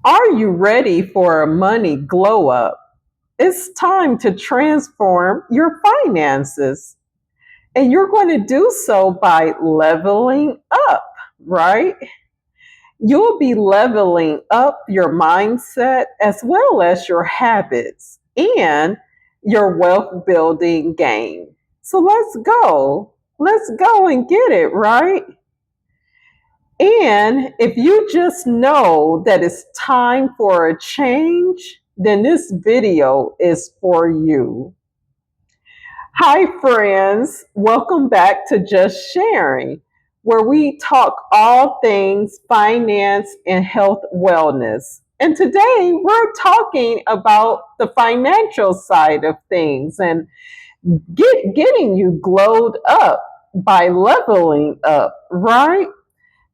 Are you ready for a money glow up? It's time to transform your finances. And you're going to do so by leveling up, right? You'll be leveling up your mindset as well as your habits and your wealth building game. So let's go. Let's go and get it, right? And if you just know that it's time for a change, then this video is for you. Hi, friends. Welcome back to Just Sharing, where we talk all things finance and health wellness. And today we're talking about the financial side of things and getting you glowed up by leveling up, right?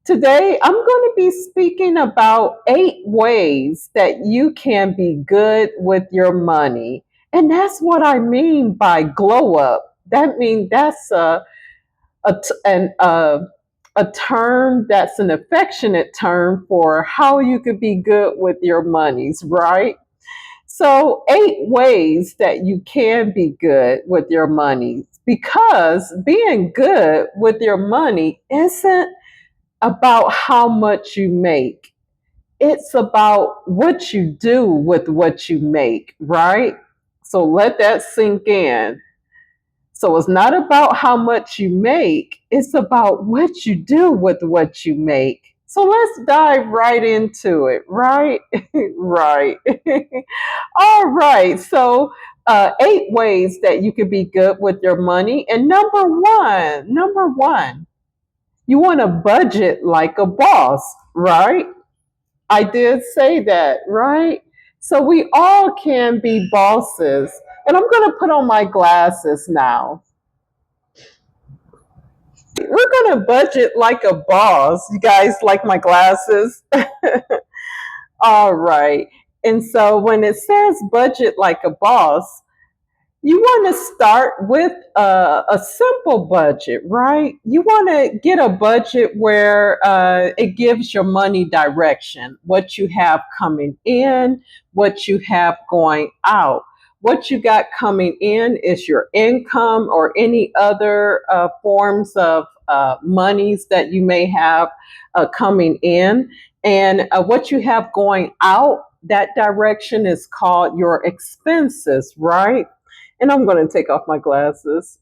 Today, I'm going to be speaking about 8 ways that you can be good with your money. And that's what I mean by glow up. That means that's a, t- an, a term that's an affectionate term for how you could be good with your monies, right? So, 8 ways that you can be good with your money because being good with your money isn't about how much you make. It's about what you do with what you make, right? So let that sink in. So it's not about how much you make, it's about what you do with what you make. So let's dive right into it, right? Right. All right. So, 8 ways that you can be good with your money. And number one, you want to budget like a boss, right? I did say that, right? So we all can be bosses. And I'm going to put on my glasses now. We're going to budget like a boss. You guys like my glasses? All right. And so when it says budget like a boss, you want to start with a simple budget, right? You want to get a budget where it gives your money direction, what you have coming in, what you have going out. What you got coming in is your income or any other forms of monies that you may have coming in. And what you have going out, that direction is called your expenses, right? And I'm going to take off my glasses.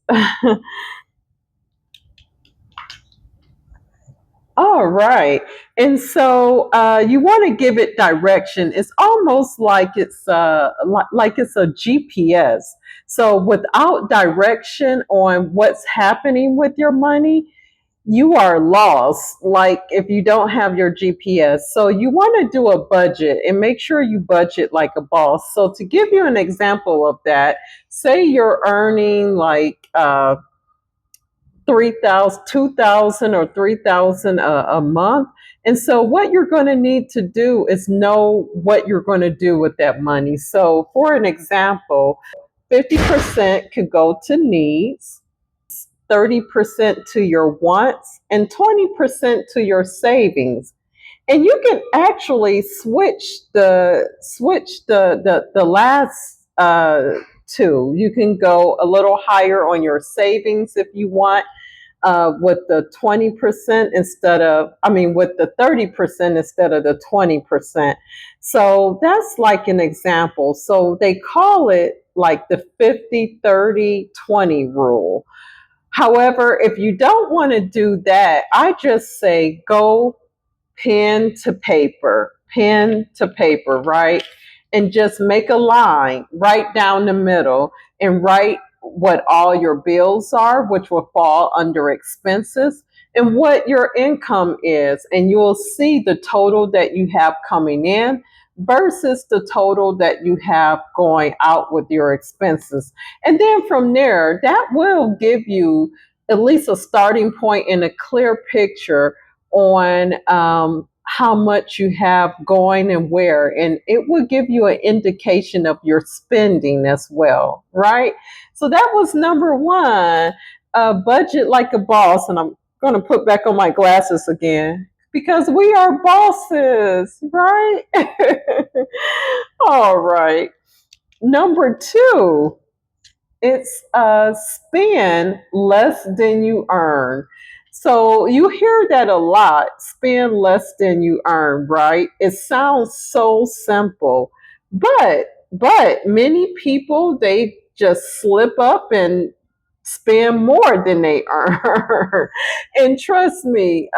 All right. And so you want to give it direction. It's almost like it's a GPS. So without direction on what's happening with your money, you are lost. Like if you don't have your GPS. So you want to do a budget and make sure you budget like a boss. So to give you an example of that, say you're earning like 3,000, 2,000, or 3,000 a month. And so what you're going to need to do is know what you're going to do with that money. So for an example, 50% could go to needs, 30% to your wants, and 20% to your savings. And you can actually switch the last two. You can go a little higher on your savings if you want, with the 20% with the 30% instead of the 20%. So that's like an example. So they call it like the 50-30-20 rule. However, if you don't want to do that, I just say go pen to paper, right? And just make a line right down the middle and write what all your bills are, which will fall under expenses, and what your income is. And you'll see the total that you have coming in versus the total that you have going out with your expenses. And then from there, that will give you at least a starting point and a clear picture on how much you have going and where. And it will give you an indication of your spending as well, right? So that was number one, budget like a boss. And I'm going to put back on my glasses again. because we are bosses, right? All right. Number two, it's spend less than you earn. So you hear that a lot, spend less than you earn, right? It sounds so simple, but many people, they just slip up and spend more than they earn. And trust me,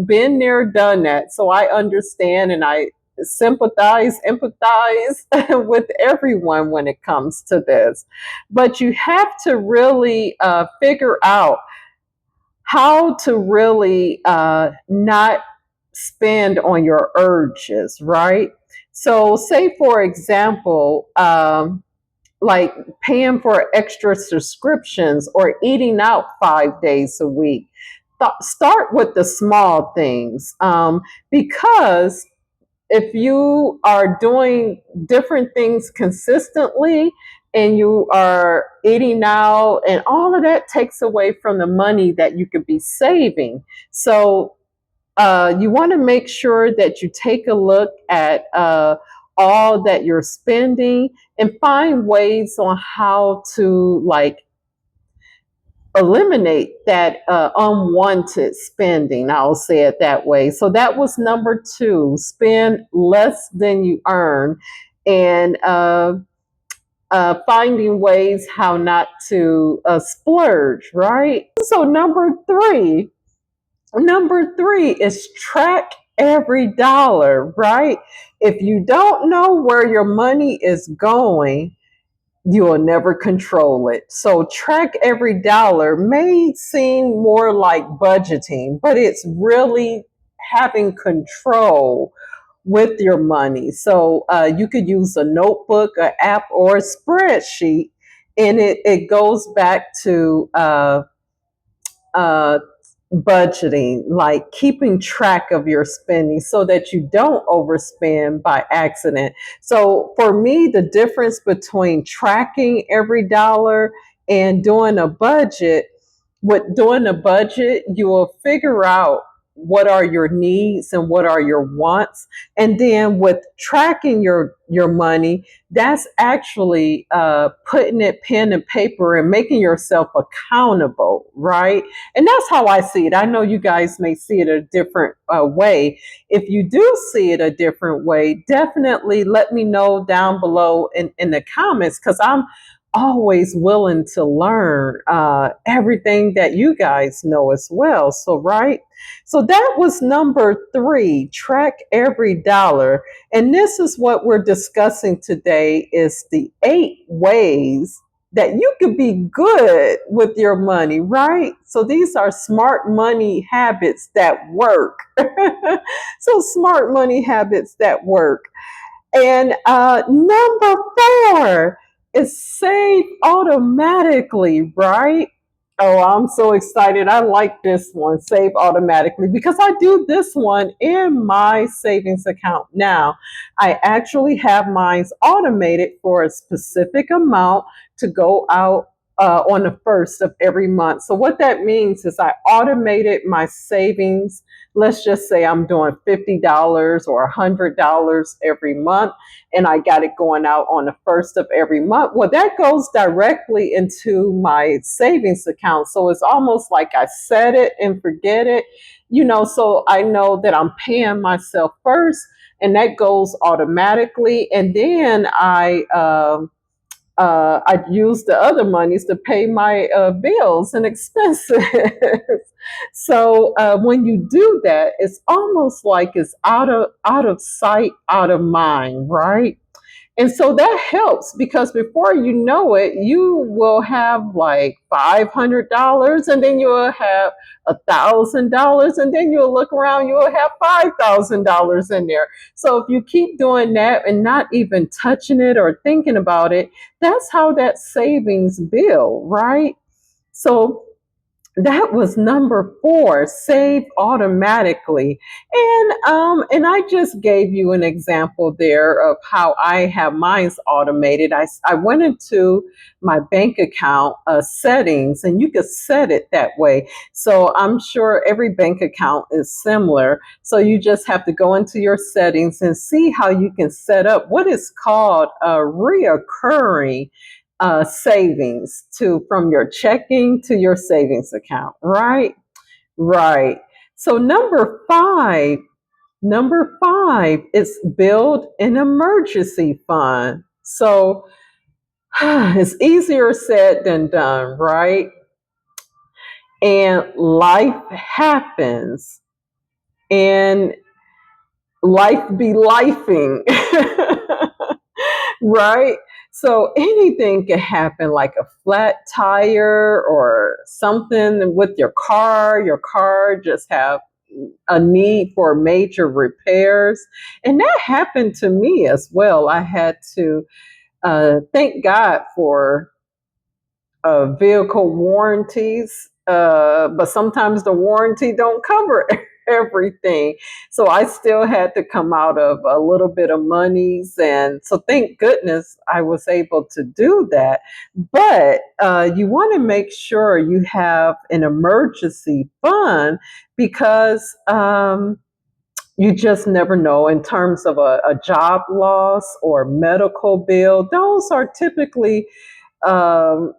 been there, done that. So I understand and I sympathize, empathize with everyone when it comes to this. But you have to really figure out how to really not spend on your urges, right? So, say for example, like paying for extra subscriptions or eating out 5 days a week. Start with the small things, because if you are doing different things consistently and you are eating out and all of that takes away from the money that you could be saving. So you want to make sure that you take a look at all that you're spending and find ways on how to like eliminate that unwanted spending. I'll say it that way. So that was number two, spend less than you earn, and finding ways how not to splurge, right? So number three is track every dollar, right? If you don't know where your money is going, you will never control it. So track every dollar may seem more like budgeting, but it's really having control with your money. So you could use a notebook, an app, or a spreadsheet, and it goes back to uh, budgeting, like keeping track of your spending so that you don't overspend by accident. So for me, the difference between tracking every dollar and doing a budget, with doing a budget, you will figure out what are your needs and what are your wants. And then with tracking your money, that's actually putting it pen and paper and making yourself accountable, right? And that's how I see it. I know you guys may see it a different way. If you do see it a different way, definitely let me know down below in the comments, because I'm always willing to learn everything that you guys know as well. So, right? So that was number three, track every dollar. And this is what we're discussing today, is the 8 ways that you can be good with your money, right? So these are smart money habits that work. So smart money habits that work. And number four is save automatically, right? Oh, I'm so excited. I like this one, save automatically, because I do this one in my savings account now. I actually have mine automated for a specific amount to go out on the first of every month. So, what that means is I automated my savings. Let's just say I'm doing $50 or $100 every month, and I got it going out on the first of every month. Well, that goes directly into my savings account. So it's almost like I set it and forget it, so I know that I'm paying myself first, and that goes automatically. And then I use the other monies to pay my bills and expenses. So when you do that, it's almost like it's out of sight, out of mind, right? And so that helps, because before you know it, you will have like $500, and then you'll have $1,000, and then you'll look around, you'll have $5,000 in there. So if you keep doing that and not even touching it or thinking about it, that's how that savings build, right? So that was number 4, save automatically. And I just gave you an example there of how I have mine's automated. I went into my bank account settings, and you could set it that way. So I'm sure every bank account is similar. So you just have to go into your settings and see how you can set up what is called a reoccurring savings to from your checking to your savings account, right? Right. So number five is build an emergency fund. So it's easier said than done, right? And life happens, and life be lifing. Right? So anything can happen, like a flat tire or something with your car. Your car just have a need for major repairs. And that happened to me as well. I had to thank God for vehicle warranties, but sometimes the warranty don't cover everything. So I still had to come out of a little bit of monies, and so thank goodness I was able to do that. But you want to make sure you have an emergency fund because you just never know in terms of a job loss or medical bill. Those are typically um,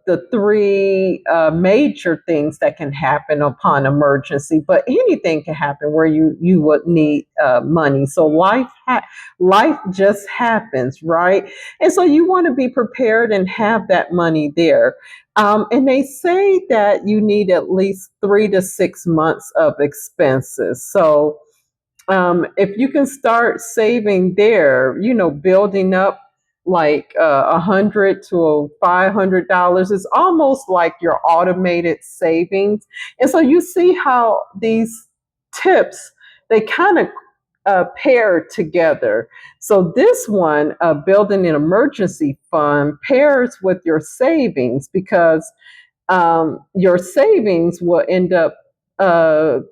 the three major things that can happen upon emergency, but anything can happen where you would need money. So life just happens, right? And so you want to be prepared and have that money there. And they say that you need at least 3 to 6 months of expenses. So if you can start saving there, building up like $100 to $500, it's almost like your automated savings. And so you see how these tips, they kind of pair together. So this one, building an emergency fund, pairs with your savings because your savings will end up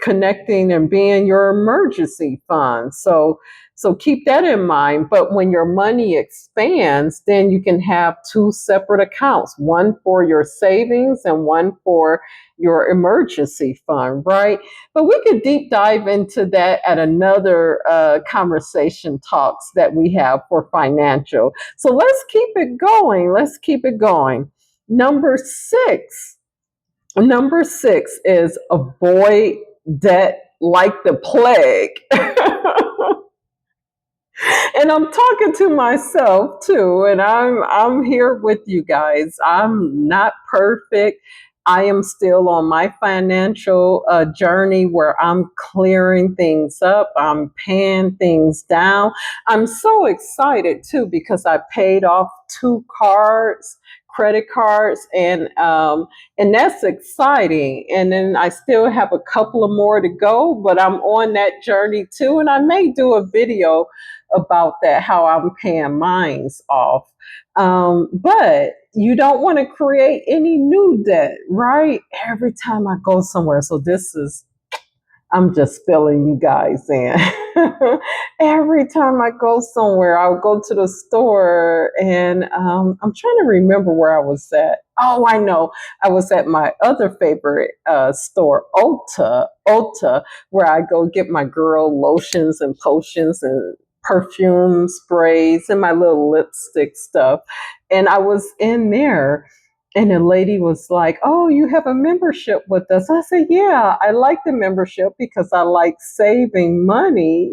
connecting and being your emergency fund. So keep that in mind. But when your money expands, then you can have two separate accounts, one for your savings and one for your emergency fund, right? But we could deep dive into that at another conversation talks that we have for financial. So let's keep it going. Let's keep it going. Number six. Number six is avoid debt like the plague. And I'm talking to myself too, and I'm here with you guys. I'm not perfect. I am still on my financial journey where I'm clearing things up. I'm paying things down. I'm so excited too because I paid off 2 credit cards, and that's exciting. And then I still have a couple of more to go, but I'm on that journey too. And I may do a video about that, how I'm paying mines off. But you don't want to create any new debt, right? Every time I go somewhere. So I'm just filling you guys in. Every time I go somewhere, I'll go to the store, and I'm trying to remember where I was at. Oh, I know. I was at my other favorite store, Ulta, where I go get my girl lotions and potions and perfume sprays and my little lipstick stuff. And I was in there, and the lady was like, "Oh, you have a membership with us." I said, "Yeah, I like the membership because I like saving money,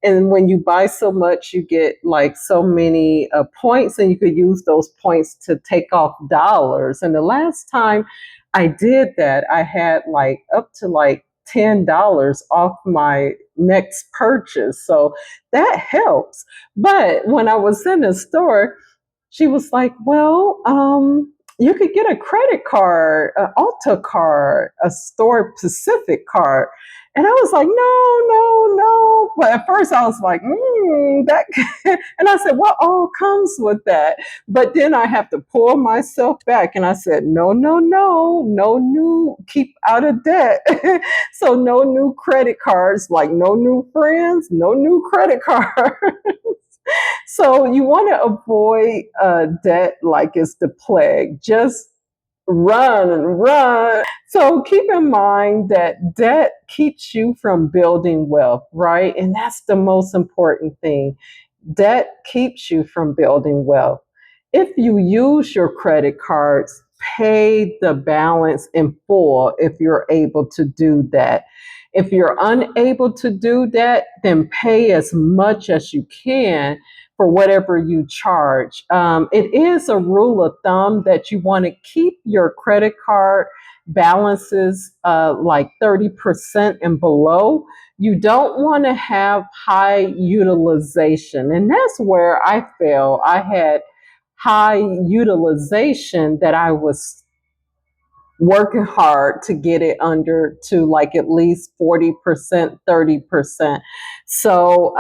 and when you buy so much, you get like so many points, and you could use those points to take off dollars." And the last time I did that, I had like up to like $10 off my next purchase. So that helps. But when I was in the store, she was like, "Well, you could get a credit card, an Ulta card, a Store Pacific card. And I was like, no, no, no. But at first I was like, that. And I said, what all comes with that? But then I have to pull myself back. And I said, no, no, no, no new, keep out of debt. So no new credit cards, like no new friends, no new credit cards. So you want to avoid debt like it's the plague. Just run and run. So keep in mind that debt keeps you from building wealth, right? And that's the most important thing. Debt keeps you from building wealth. If you use your credit cards, pay the balance in full if you're able to do that. If you're unable to do that, then pay as much as you can for whatever you charge. It is a rule of thumb that you want to keep your credit card balances like 30% and below. You don't want to have high utilization. And that's where I fail. I had high utilization that I was working hard to get it under to like at least 40%, 30%. So,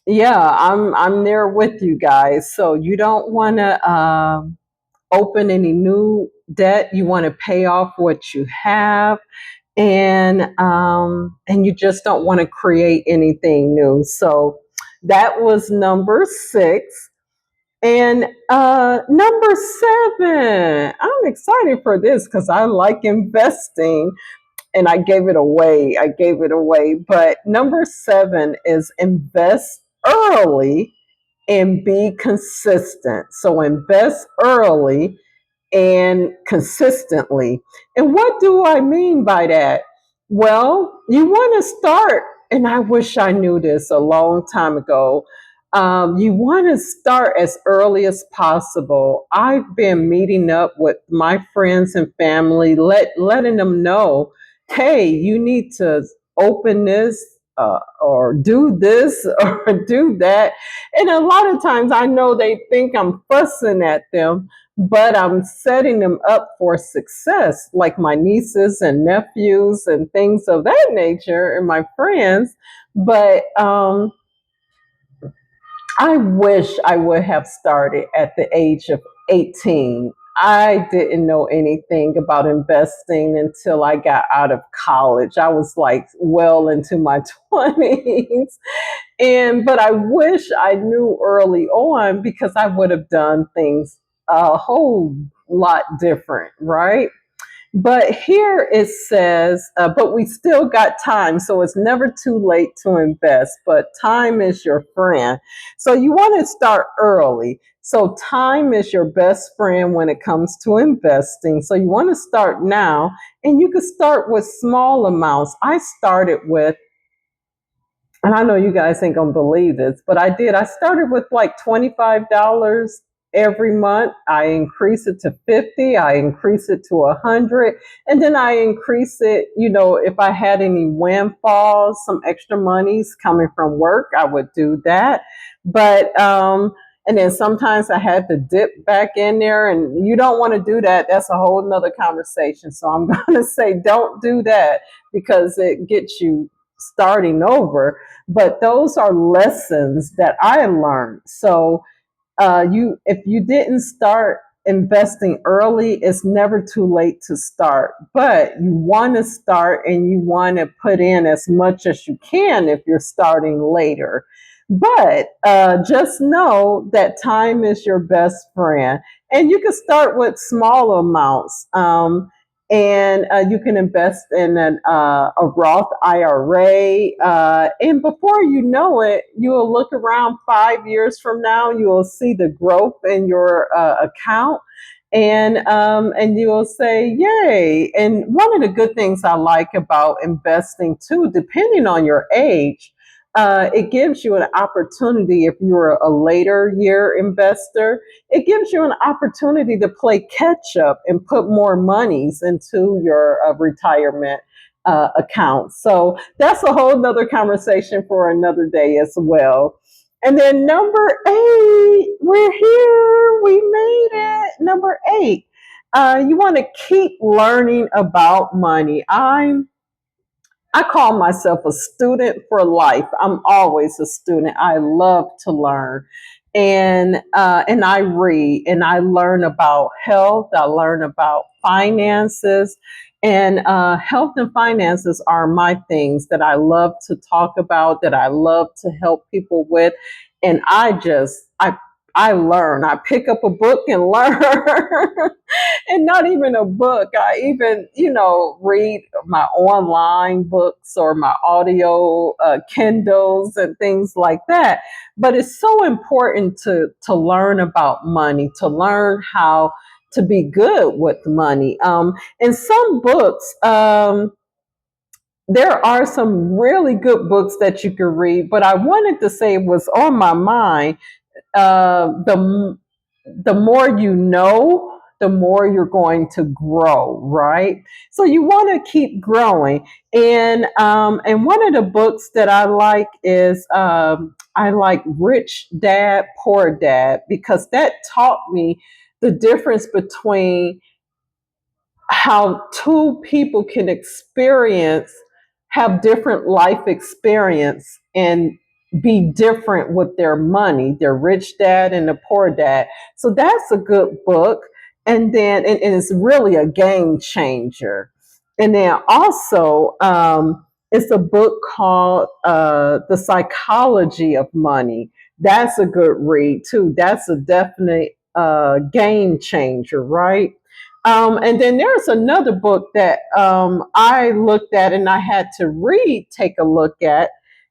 yeah, I'm there with you guys. So you don't want to open any new debt. You want to pay off what you have, and you just don't want to create anything new. So that was number 6. And number 7, I'm excited for this because I like investing and I gave it away. I gave it away. But number 7 is invest early and be consistent. So invest early and consistently. And what do I mean by that? Well, you want to start, and I wish I knew this a long time ago. You want to start as early as possible. I've been meeting up with my friends and family, letting them know, hey, you need to open this or do this or do that. And a lot of times I know they think I'm fussing at them, but I'm setting them up for success, like my nieces and nephews and things of that nature, and my friends. But I wish I would have started at the age of 18. I didn't know anything about investing until I got out of college. I was like well into my 20s. And but I wish I knew early on because I would have done things a whole lot different, right? But here it says, but we still got time. So it's never too late to invest, but time is your friend. So you want to start early. So time is your best friend when it comes to investing. So you want to start now, and you can start with small amounts. I started with, and I know you guys ain't gonna believe this, but I did. I started with like $25 every month. I increased it to 50. I increased it to 100, and then I increased it. You know, if I had any windfalls, some extra monies coming from work, I would do that. But and then sometimes I had to dip back in there, and you don't want to do that. That's a whole nother conversation. So I'm gonna say don't do that because it gets you starting over. But those are lessons that I learned. So you, if you didn't start investing early, it's never too late to start. But you want to start and you want to put in as much as you can if you're starting later. But just know that time is your best friend, and you can start with small amounts. And you can invest in a Roth IRA. And before you know it, you will look around 5 years from now, you will see the growth in your account. And you will say, yay. And one of the good things I like about investing too, depending on your age, it gives you an opportunity if you're a later year investor, it gives you an opportunity to play catch up and put more monies into your retirement account. So that's a whole nother conversation for another day as well. And then number 8, we're here. We made it. Number 8, you want to keep learning about money. I call myself a student for life. I'm always a student. I love to learn, and I read and I learn about health. I learn about finances, and health and finances are my things that I love to talk about. That I love to help people with, and I learn. I pick up a book and learn. And not even a book. I even, read my online books or my audio Kindles and things like that. But it's so important to learn about money, to learn how to be good with money. In some books, there are some really good books that you can read, but I wanted to say was on my mind. The more you know, the more you're going to grow, right? So you want to keep growing. And one of the books that I like is I like Rich Dad Poor Dad, because that taught me the difference between how two people can have different life experience and be different with their money, their rich dad and the poor dad. So that's a good book. And it's really a game changer. And then also, it's a book called The Psychology of Money. That's a good read too. That's a definite game changer, right? And then there's another book that I looked at and I had to take a look at.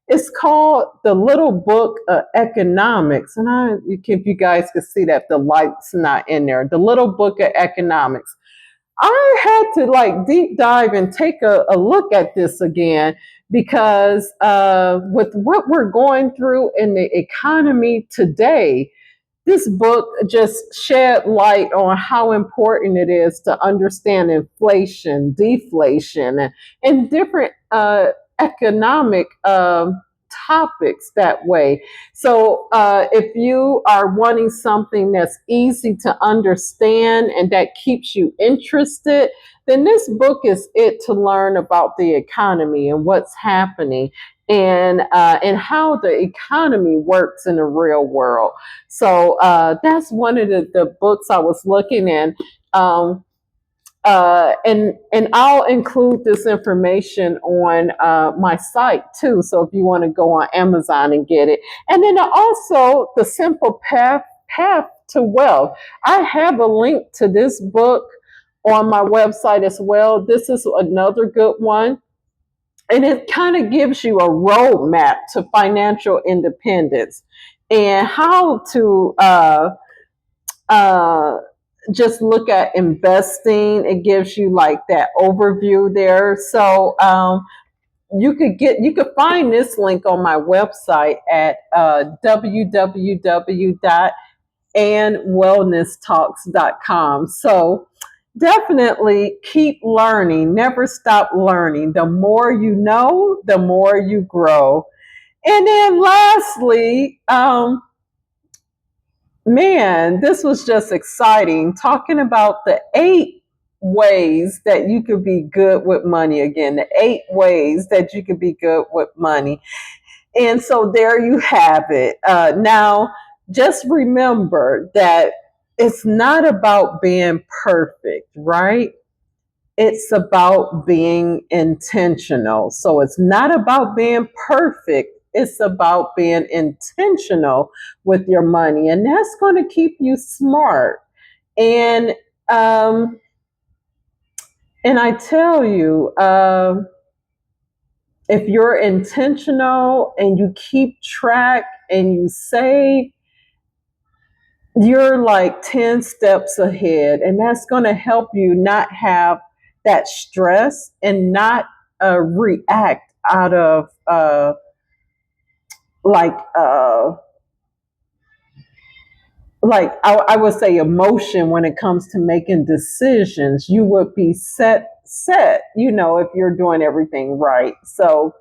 It's called The Little Book of Economics. And if you guys can see that the light's not in there, The Little Book of Economics. I had to like deep dive and take a look at this again, because with what we're going through in the economy today, this book just shed light on how important it is to understand inflation, deflation, and different economic topics that way. So, if you are wanting something that's easy to understand and that keeps you interested, then this book is it to learn about the economy and what's happening, and how the economy works in the real world. So that's one of the books I was looking in. Um, and I'll include this information on my site too. So if you want to go on Amazon and get it, and then also The Simple Path to Wealth. I have a link to this book on my website as well. This is another good one, and it kind of gives you a roadmap to financial independence and how to uh, just look at investing. It gives you like that overview there. So you could find this link on my website at www.andwellnesstalks.com. So definitely keep learning, never stop learning. The more you know, the more you grow. And then lastly, man, this was just exciting talking about the 8 ways that you could be good with money. Again, the 8 ways that you could be good with money. And so there you have it. Now, just remember that it's not about being perfect, right? It's about being intentional. So it's not about being perfect. It's about being intentional with your money. And that's going to keep you smart. And, um, and I tell you, if you're intentional and you keep track and you save, you're like 10 steps ahead. And that's going to help you not have that stress and not react out of like, I would say emotion when it comes to making decisions. You would be set, if you're doing everything right. So,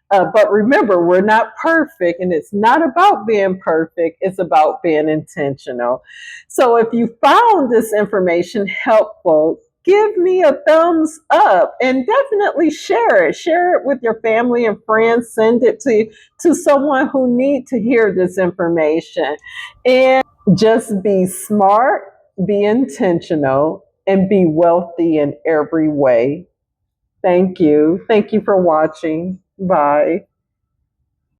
But remember, we're not perfect, and it's not about being perfect, it's about being intentional. So if you found this information helpful, give me a thumbs up and definitely share it. Share it with your family and friends. Send it to someone who needs to hear this information. And just be smart, be intentional, and be wealthy in every way. Thank you. Thank you for watching. Bye.